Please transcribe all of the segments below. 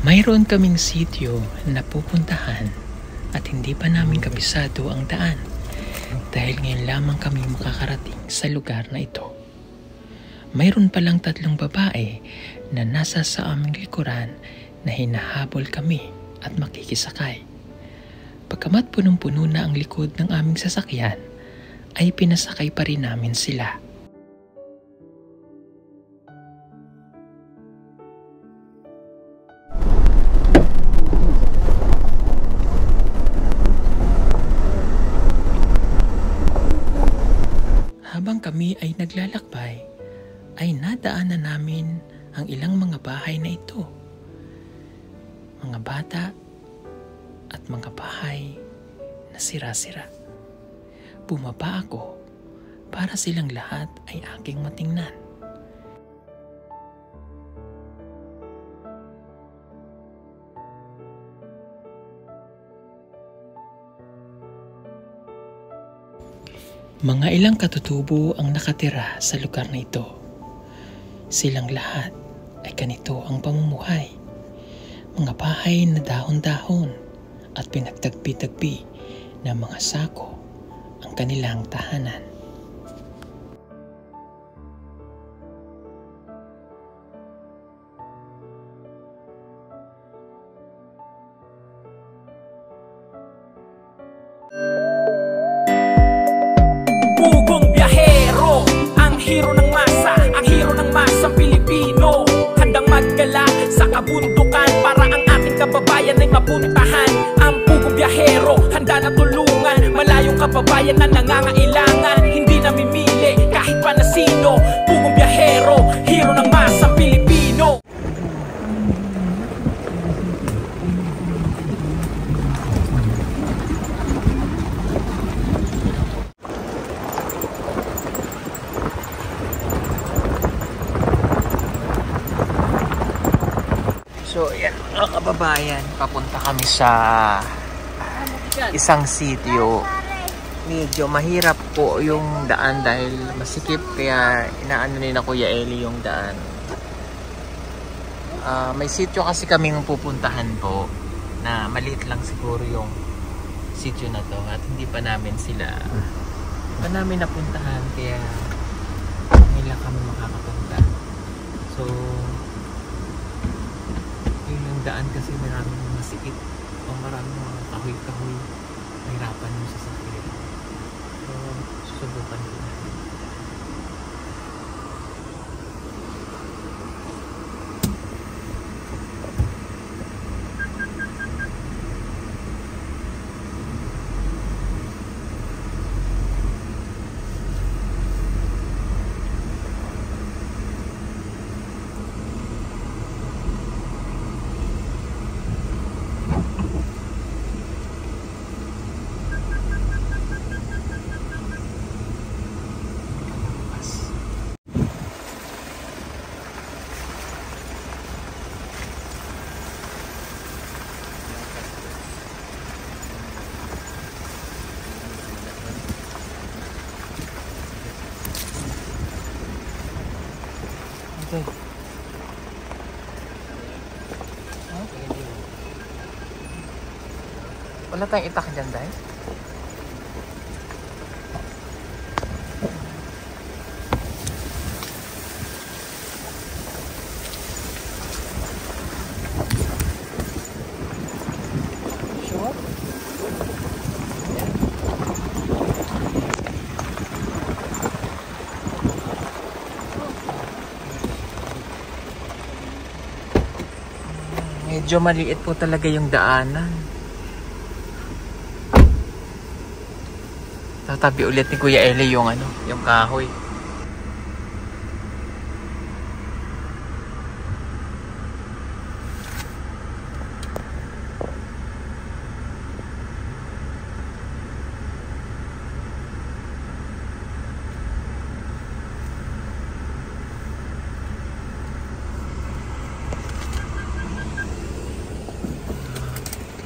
Mayroon kaming sityo na pupuntahan at hindi pa namin kabisado ang daan dahil ngayon lamang kami makakarating sa lugar na ito. Mayroon palang 3 babae na nasa sa aming likuran na hinahabol kami at makikisakay. Pagkamat punong-puno na ang likod ng aming sasakyan, ay pinasakay pa rin namin sila. Habang kami ay naglalakbay, ay nadaanan namin ang ilang mga bahay na ito. Mga bata at mga bahay na sira-sira. Bumaba ako para silang lahat ay aking matingnan. Mga ilang katutubo ang nakatira sa lugar na ito. Silang lahat ay ganito ang pamumuhay. Mga bahay na dahon-dahon at pinagtagpi-tagpi na mga sako ang kanilang tahanan. Pugong biyahero, ang hero ng masa, ang hero ng masang Pilipino. Handang maggala sa kabundukan para ang ating kababayan ay mapuntahan. Ang pugong biyahero, handa na tulungan malayong kababayan na nangangailangan. Hindi namimili kahit pa na sino. Pugong biyahero, hero ng masang Pilipino. So yan mga kababayan, papunta kami sa isang sitio. Medyo mahirap po yung daan dahil masikip, kaya inaano ni na Kuya Eli yung daan. May sitio kasi kaming pupuntahan po na maliit lang siguro yung sitio na to at hindi pa namin napuntahan, kaya ngayon lang kami makakapunta. So yung daan kasi maraming masikip o maraming mga kahoy-kahoy, mahirapan yung sasakyan. So susubukan ko na. Okay. Wala tayong itak dyan, Day? Sure? Medyo maliit po talaga yung daanan. Tatabi ulit ni Kuya Eli yung yung kahoy.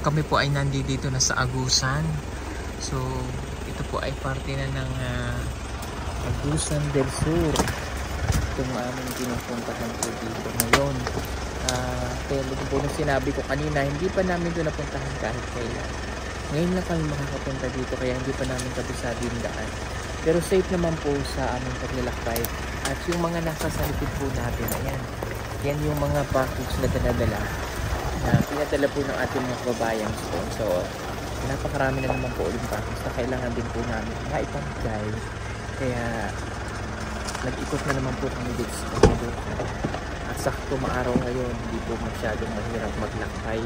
Kami po ay nandito na sa Agusan. So ito po ay parte na ng Agusan del Sur. Itong aming pinupuntahan po dito ngayon. tulad po nung sinabi ko kanina, hindi pa namin doon napuntahan kahit kailan. Ngayon lang kami makakapunta dito kaya hindi pa namin kabisado yung daan. Pero safe naman po sa aming paglalakbay. At yung mga nasa sa likod po natin, ayan. Yan yung mga package na dinadala. Na pinadala po ng ating mga kababayang sponsor. Napakarami na naman po ulit package na kailangan din po namin maipamigay. Kaya nag-ikot na naman po kami dito sa paglalakbay. At sakto maaraw ngayon, hindi po masyadong mahirap maglakbay.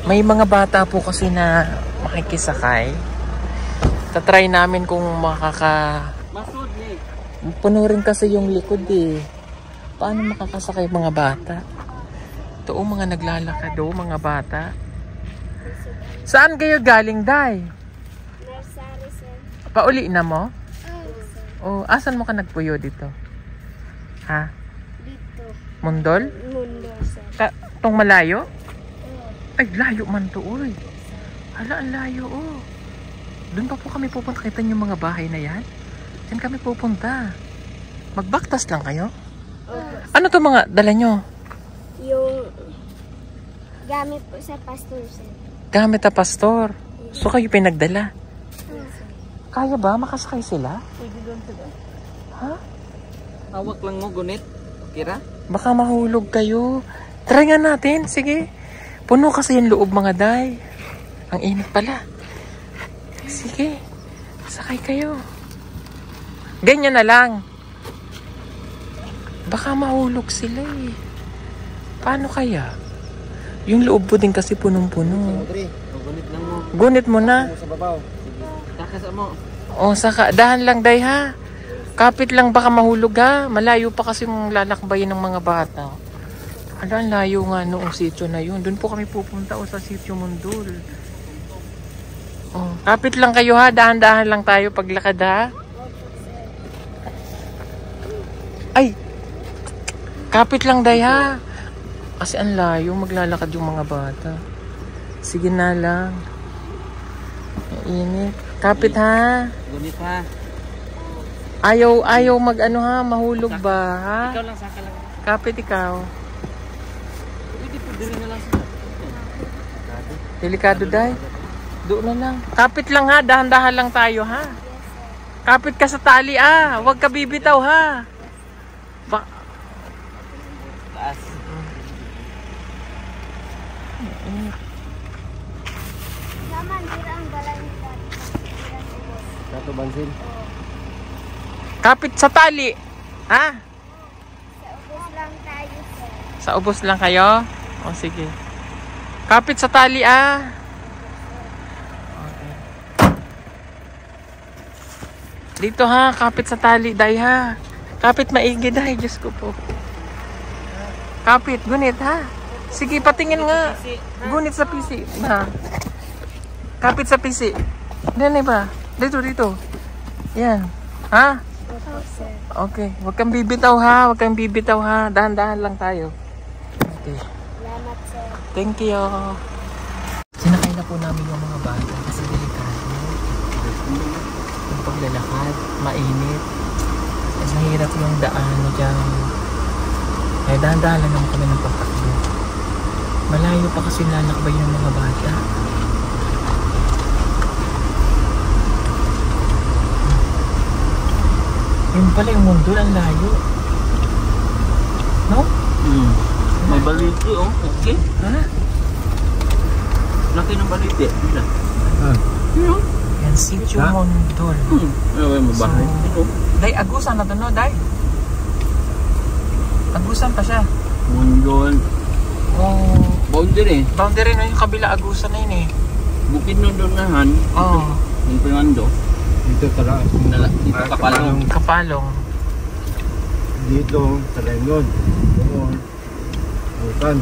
May mga bata po kasi na makikisakay. Tatry namin kung puno rin kasi yung likod eh. Paano makakasakay mga bata? Ito mga naglalakad mga bata. Saan kayo galing, Day? Nursery, sir. Pauli na mo? Oh, O, asan mo ka nagpuyo dito? Ha? dito. Mundol? Mundo, sir. Tong malayo? Oh, Ay, layo man to, uy. Hala, ang layo, oh. Doon pa po kami pupunta. Kita niyo yung mga bahay na yan? Diyan kami pupunta. Magbaktas lang kayo? Ano to mga dala nyo? yung gamit po sa pastor, sir. Gamit na pastor. So kayo pinagdala. Oh, sir. Kaya ba? Makasakay sila? Pwede doon sila. Ha? Hawak lang mo, gunit. Kira? Baka mahulog kayo. Try nga natin. Sige. Puno kasi yung loob mga day. Ang init pala. Sige. Sakay kayo. Ganyan na lang. Baka mahulog sila eh. Paano kaya? Yung loob po din kasi punong-puno. Gunit lang mo. Gunit mo na. Sa babaw. Sige. Takas mo. O, saka. Dahan lang day ha. Kapit lang baka mahulog ha. Malayo pa kasi yung lalakbayin ng mga bata. Ala, ang layo nga noong sityo na yun. Doon po kami pupunta sa sityo Mundol. Oh, kapit lang kayo ha. Dahan-dahan lang tayo paglakad ha. Ay! Kapit lang day ha. Kasi ang layo maglalakad yung mga bata. Sige na lang. Init. Kapit ha. Gunit ha. Ayaw mag ano ha. Mahulog ba ha? Ikaw lang, saka lang. Kapit ikaw. Pwede po din na lang sila. Delikado day. Doon na lang. Kapit lang ha. Dahan-dahan lang tayo ha. Kapit ka sa tali ah. Huwag ka bibitaw ha. Taas. Naman, tira ang balay nila. Tira ang ubos. Tato bansin. Kapit sa tali. Ha? Sa ubos lang tayo, sir. Sa ubos lang kayo? O sige. Kapit sa tali ah. Okay. Dito ha. Kapit sa tali day ha. Kapit maigi day. Diyos ko po. Kapit. Gunit ha. Sige patingin nga. Gunit sa pisi. Ha. Kapit sa pisi. Diyan ba? Dito. Yan. Ha? Opo, sir. Okay. Huwag kang bibitaw ha. Huwag kang bibitaw ha. Dahan-dahan lang tayo. Okay. Salamat, sir. Thank you. Sinakay na po namin yung mga bata kasi delikado. Yung paglalakad, mainit. At mahirap yung daan dyan. Kaya dahan-dahan lang naman kami ng pagtakbo. Malayo pa kasi lalakbay yung mga bata. Yun pala yung mundo, ang layo. No? May baliti oh. Okay. Ha? Laki ng baliti. Bila. Yun. Yan, Sitio Mundol. Ano ba yung bahay? Day, agusan na to no, Day? Agusan pa siya. Mundol. Oh, Boundary. boundary na yung kabila, agusan na yun eh. Bukid nun doon nahan. Oo. Yung pingando. Dito tala. Dito kapalong. Kapalong. Dito, Talengon. Doon. Bukan.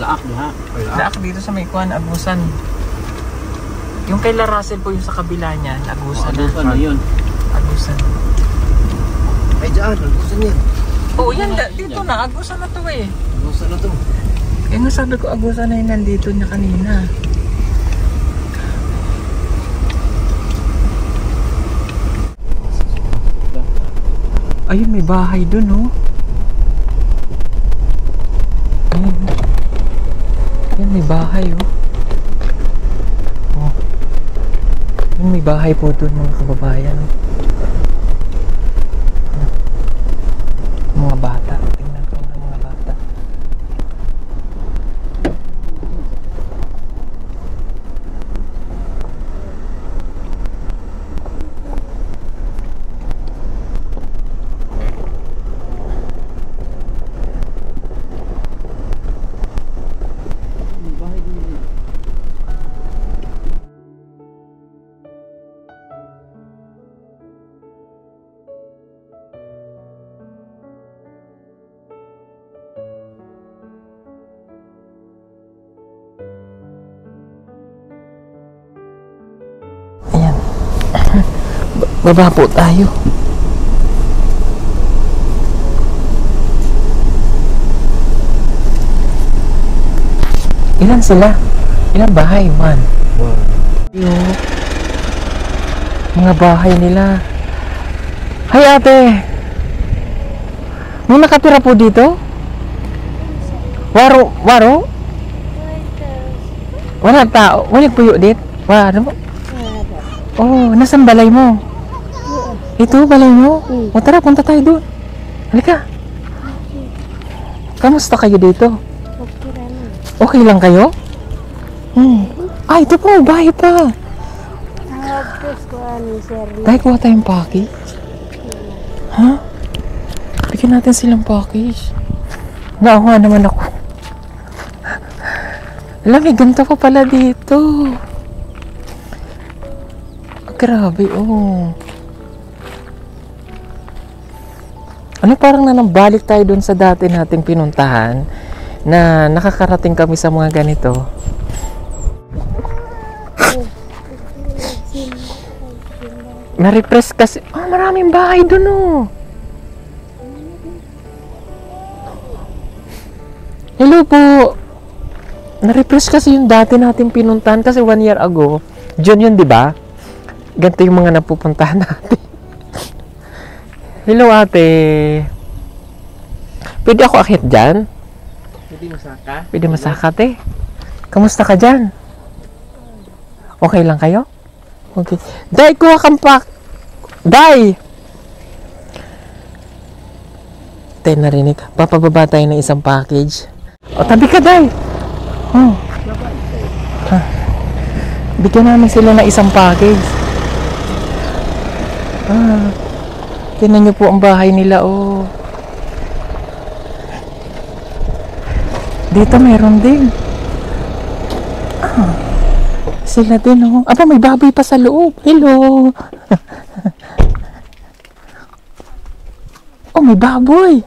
Laak diha. Laak dito sa may kuhan, agusan. Yung kay La Russell po yung sa kabila niya, agusan na. Adusan na yun. Agusan. Ay, dyan. Gusto niya. Oo, yan. Dito na. Agusan na to eh. Gusto na to. Eh, nga sabi ko, agusan na yun. Nandito niya kanina. Ayun, may bahay dun, oh. Ayun. Ayun, may bahay, oh. Oh. Ayun, may bahay po dun, mga kababayan. Mga bata. Tingnan ko ng mga bata. Ayan. Baba po tayo. Ilan sila? Ilang bahay? One. Yung mga bahay nila. Hi ate! May nakatira po dito? Waro? Wala tao? Wala puyo dit? Waro? Oh, nasan balay mo? Ito, balay mo? O tara, punta tayo doon. Halika. Kamusta kayo dito? Okay lang kayo? Ah, ito po, bahay pa. Dahil kuha tayong package. Ha? Bigyan natin silang package. Naawa naman ako. Alam, may ganito pa pala dito. Grabe, oh. Ano, parang nanambalik tayo dun sa dati nating pinuntahan na nakakarating kami sa mga ganito. Na-repress kasi. Oh, maraming bahay dun, oh. Hello po. Na-repress kasi yung dati nating pinuntahan kasi 1 year ago. June yun, di ba? Ganito yung mga napupuntahan natin. Hello ate. Pwede ako akit dyan? Pwede masaka ate. Kamusta ka dyan? Okay lang kayo? Okay. Day, kuha kang pak. Day! Tay, narinig. Papababa tayo ng isang package. O, tabi ka, Day. Oh. Bigyan namin sila ng isang package. Tingnan nyo po ang bahay nila, oh. Dito meron din. Sila din, oh. Aba, may baboy pa sa loob. Hello. Oh, may baboy.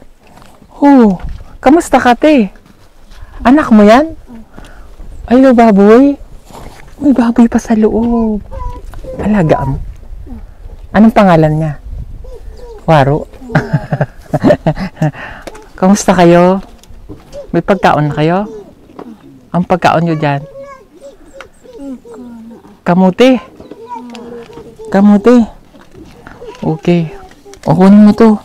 Oh, kamusta ka, te? Anak mo yan? Hello, baboy. May baboy pa sa loob. Alaga mo. Anong pangalan niya? Waro. Kamusta kayo? May pagkaon na kayo? Ang pagkaon nyo dyan? Kamuti. Kamuti. Okay. O, kunin mo to.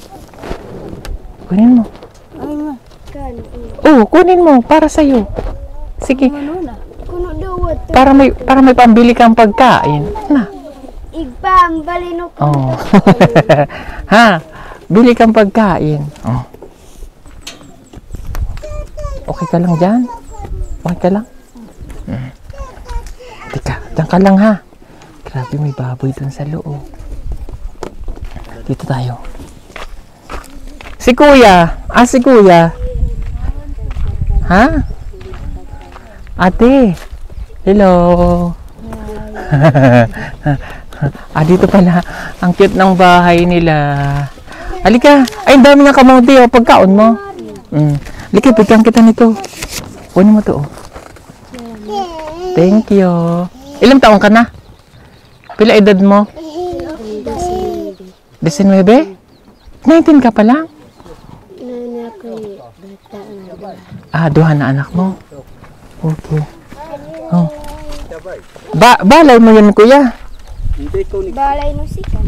Kunin mo. Oh, kunin mo. Para sa'yo. Sige. Para may pambili kang pagkain. Na. Igbang balinok. Oh. Ha? Bili kang pagkain. Oh. Okay ka lang dyan? Okay ka lang? Teka, dyan ka lang ha. Grabe, may baboy dun sa loob. Dito tayo. Si kuya. Ah, si kuya. Ha? Ate. Hello. Ah, dito pala. Ang cute ng bahay nila. Halika. Ay, ang dami nga kamote, oh. Pagkaon mo. Halika, bigyan kita nito. Kunin mo to, oh. Thank you. Ilang taon ka na? Pila edad mo? 19? 19 ka pa lang? ako'y bata na. Ah, duha na anak mo. Okay. Oh. Balay mo yun, kuya. Balay no sikan.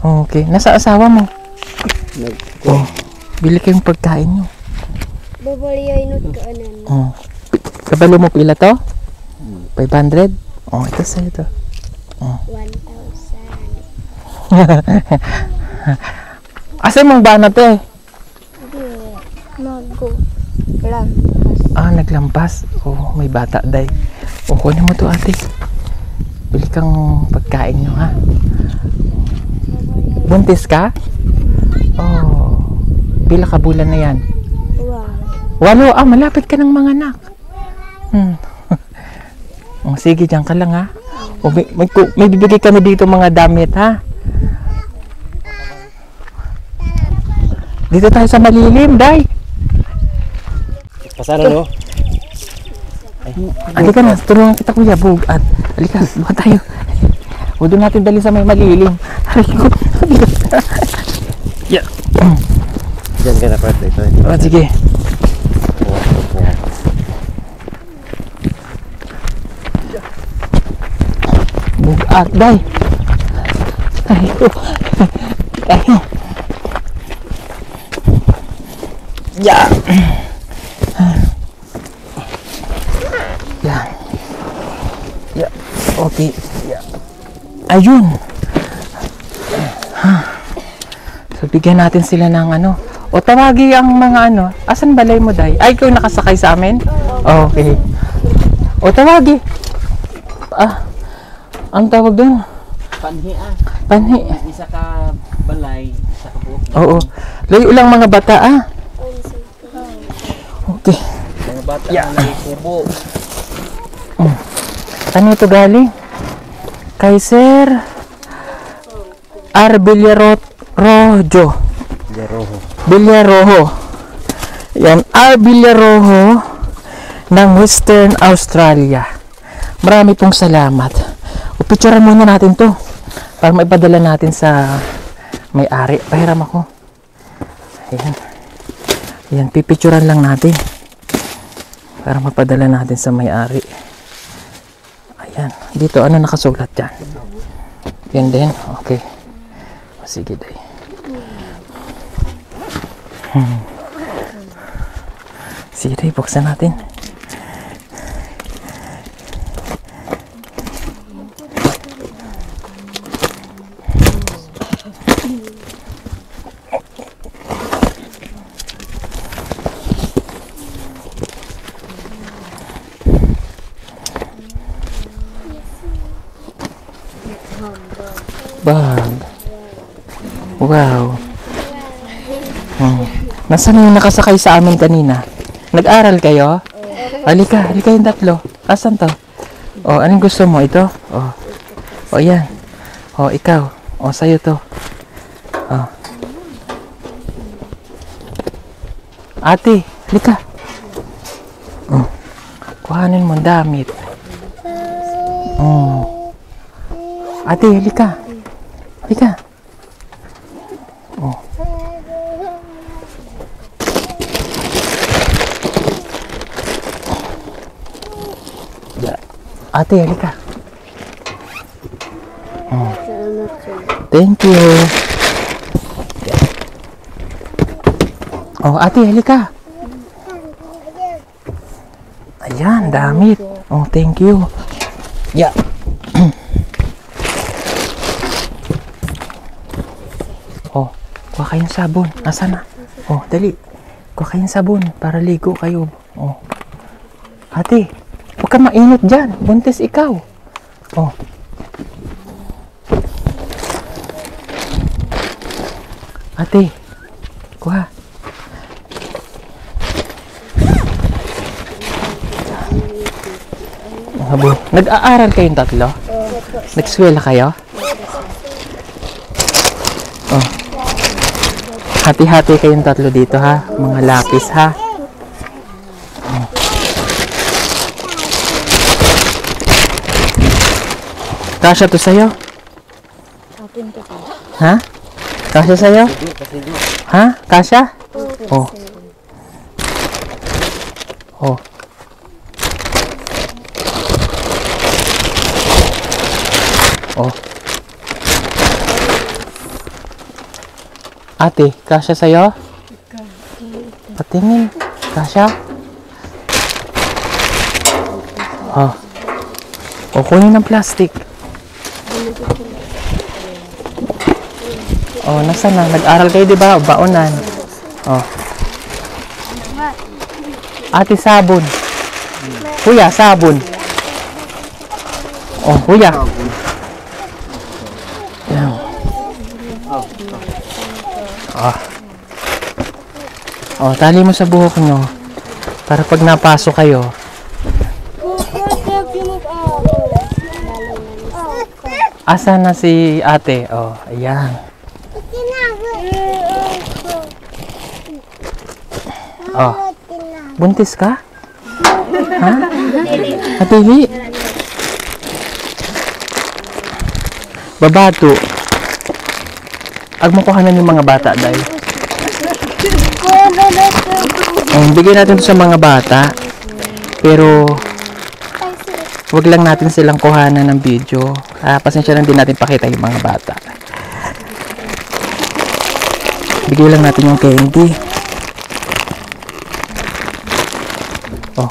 Okay. Nasa asawa mo? Oh. Bili kayong pagkain nyo. Babaliyay no kaanan. Oh. Kabalo mo pila to? 500? Oh, ito sa'yo to. 1,000. Asa mong banat eh? Hindi. Mago. Lang. Ah, naglampas. Oh, may bata day. Oh, kunin mo to ate. Bili kang pagkain nyo ha. Buntis ka? Oh. Pila ka bulan na yan? Wow. 8. Ah, malapit ka ng mga anak. Oh, sige, dyan ka lang ha. Oh, may bibigay kami dito mga damit ha. Dito tayo sa malilim, day. Pasara no? Halika na, tulungan kita kuya, bug. At halika, luha tayo. Huwag doon natin dali sa may malilim. Halika. Yeah. Diyan ka na part ito. Oh, sige. Bugat, day. Tayo. Tayo. Yeah. Yeah. Yeah. Okay. Yeah. Ayun. So, bigyan natin sila ng ano. O, tawagi ang mga ano. Asan balay mo, day? Ay, ikaw nakasakay sa amin? Okay. O, tawagi. Ah, ang tawag doon? Panhi ah. Panhi. Isa ka balay, isa ka buhok. Oo. Layo lang mga bata, ah. Okay. Mga bata na lagi kubo. Ano ito galing? Kay Sir R. Villarojo. Villarojo. Yan, R. Villarojo ng Western Australia. Marami pong salamat. Upicturean muna natin to para maipadala natin sa may-ari. Pahiram ako. Ayan. Ayan, pipicturean lang natin para mapadala natin sa may-ari. Ayan. Dito, ano nakasulat dyan? Yan din. Okay. Sige, day. Sige, day. Buksan natin. Bag. Wow. Nasaan yung nakasakay sa amin kanina? Nag-aral kayo? Halika, halika yung tatlo. Asan to? O, anong gusto mo? Ito? O, yan. O, ikaw. O, sa'yo to. O. Ate, halika. O. Kuhanin mo ang damit. O. Ate, halika. Halika. Oh. Yeah. Ate, halika. Oh. Thank you. Yeah. Oh, ate, halika. Ayan, damit. Oh, thank you. Yeah. Oh, kuha kayong sabon. Nasaan na? Oh, dali. Kuha kayong sabon para ligo kayo. Oh. Ate, huwag ka mainit dyan. Buntis ikaw. Oh. Ate, kuha. Nag-aaral kayong tatlo? Nag-eskwela kayo? Oh. Hati-hati kayong tatlo dito ha. Mga lapis ha. Oh. Kasya to sa'yo? Ha? Kasya sa'yo? Ha? Kasya? Oh. Oh. Oh. Ate, kasya sa'yo? Patingin. Kasya? Oh. O, kunin ng plastic. Oh, nasa na? Nag-aral kayo, di ba? Baonan. Oh. Ate, sabon. Kuya, sabon. Oh, kuya. Yan. Ah. Oh, tali mo sa buhok nyo. Para pag napasok kayo. Asa na si ate? Oh, ayan. Oh. Buntis ka? Ha? Atili? Babato. Agmukuhanan yung mga bata, dahil. Bigyan natin ito sa mga bata. Pero, wag lang natin silang kuhanan ng video. Pasensya lang din natin pakita yung mga bata. Bigyan lang natin yung candy. Oh.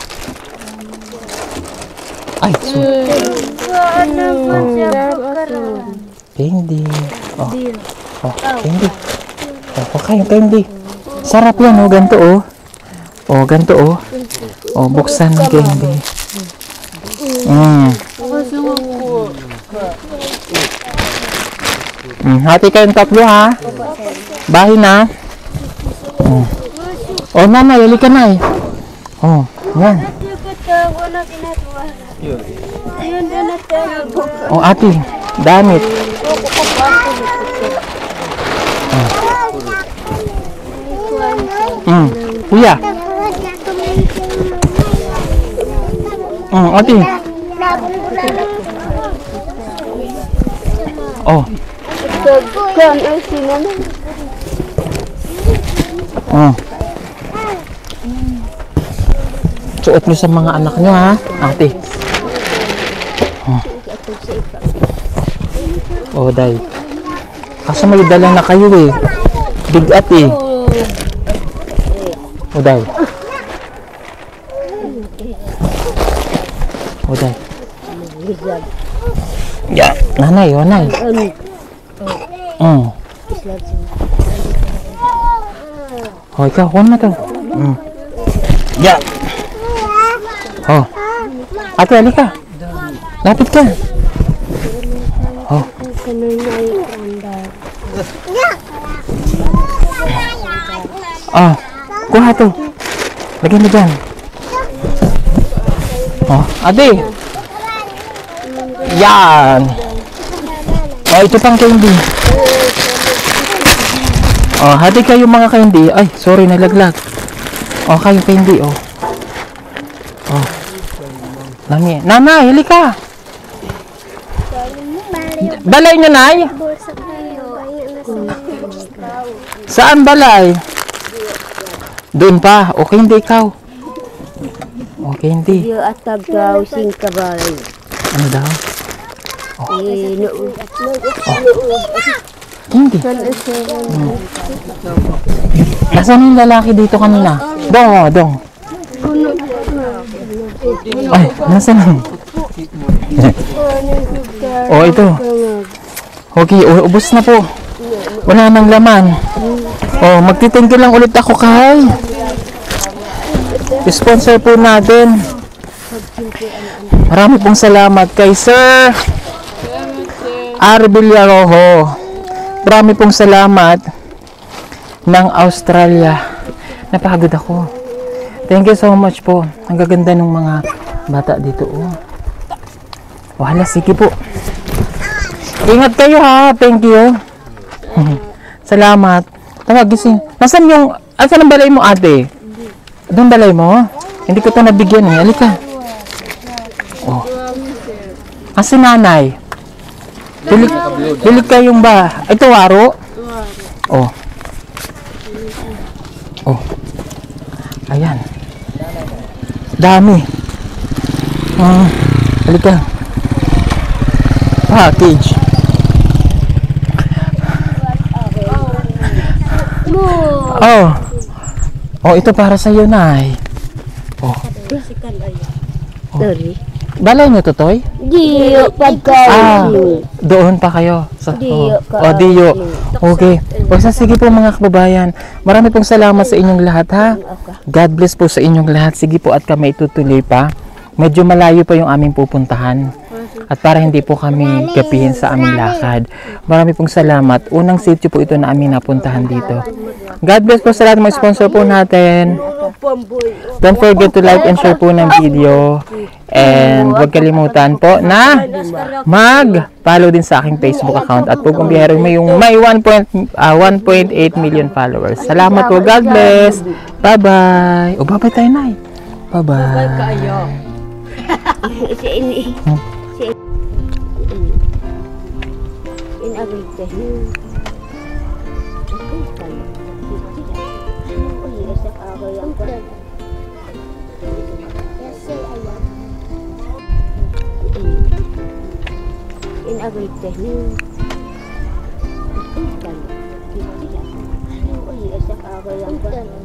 Ay, so. Candy. Oh. Oh, candy. Oh, okay, yung candy. Sarap yan, oh, ganito, oh. Oh, ganito, oh. Oh, buksan ng candy. Hati kayong tatlo, ha? Bahay na. Oh, nanay, hali ka na, eh. Oh, yan. Oh, ate, damit. Kuya. Ate. Oh. Suot nyo sa mga anak nyo, ha, ate. Oh, day. Kaso may dala na kayo, eh. Bigat, eh. Oh, day. Oh, day. Ya, nanay, nanay. Oh, ikaw, kuha na to. Ya. Oh. Ate, halika. Lapit ka. Oh. Ah, kuha to. Lagyan mo dyan. Oh, ate. Yan. Oh, ito pang candy. Oh, hati kayo mga candy. Ay, sorry, nalaglag. Oh, kayo candy, oh. Oh. Nami. Nanay, halika. Balay niya, nay? Saan balay? Doon pa. Okay, hindi ikaw. Okay, hindi. Dia atab daw sing kabay. Ano daw? Oh. Hindi. Nasaan yung lalaki dito kanina? Dong, oh, dong. Ay, nasaan? Oh, ito. Okay, ubos na po. Wala nang laman. Oh, magtitingin lang ulit ako kay sponsor po natin. Marami pong salamat kay Sir Arbiliaroho. Marami pong salamat ng Australia. Napagod ako. Thank you so much po. Ang gaganda ng mga bata dito. Oh. Wala, sige po. Ingat kayo, ha. Thank you. Salamat. Tawag gising. Nasaan yung... Asan ang balay mo, ate? Doon balay mo? Hindi ko ito nabigyan, eh. Halika. Oh. Asan nanay? Hilig kayong ba? Ito, waro? Oh. Oh. Ayan. Dami. Halika. Package. Oh. Oh, ito para sa iyo, Nay. Oh. Dari. Balay niyo to, Toy? Diyo pagkain. Doon pa kayo. Diyo Diyo. Okay. O sige po mga kababayan. Marami pong salamat sa inyong lahat, ha. God bless po sa inyong lahat. Sige po at kami itutuloy pa. Medyo malayo pa yung aming pupuntahan. At para hindi po kami gapihin sa aming lakad. Marami pong salamat. Unang sitio po ito na aming napuntahan dito. God bless po sa lahat ng mga sponsor po natin. Don't forget to like and share po ng video. And huwag kalimutan po na mag-follow din sa aking Facebook account. At Pugong Biyahero may 1.8 million followers. Salamat po. God bless. Bye-bye. O, bye-bye tayo, Nay. Bye-bye. In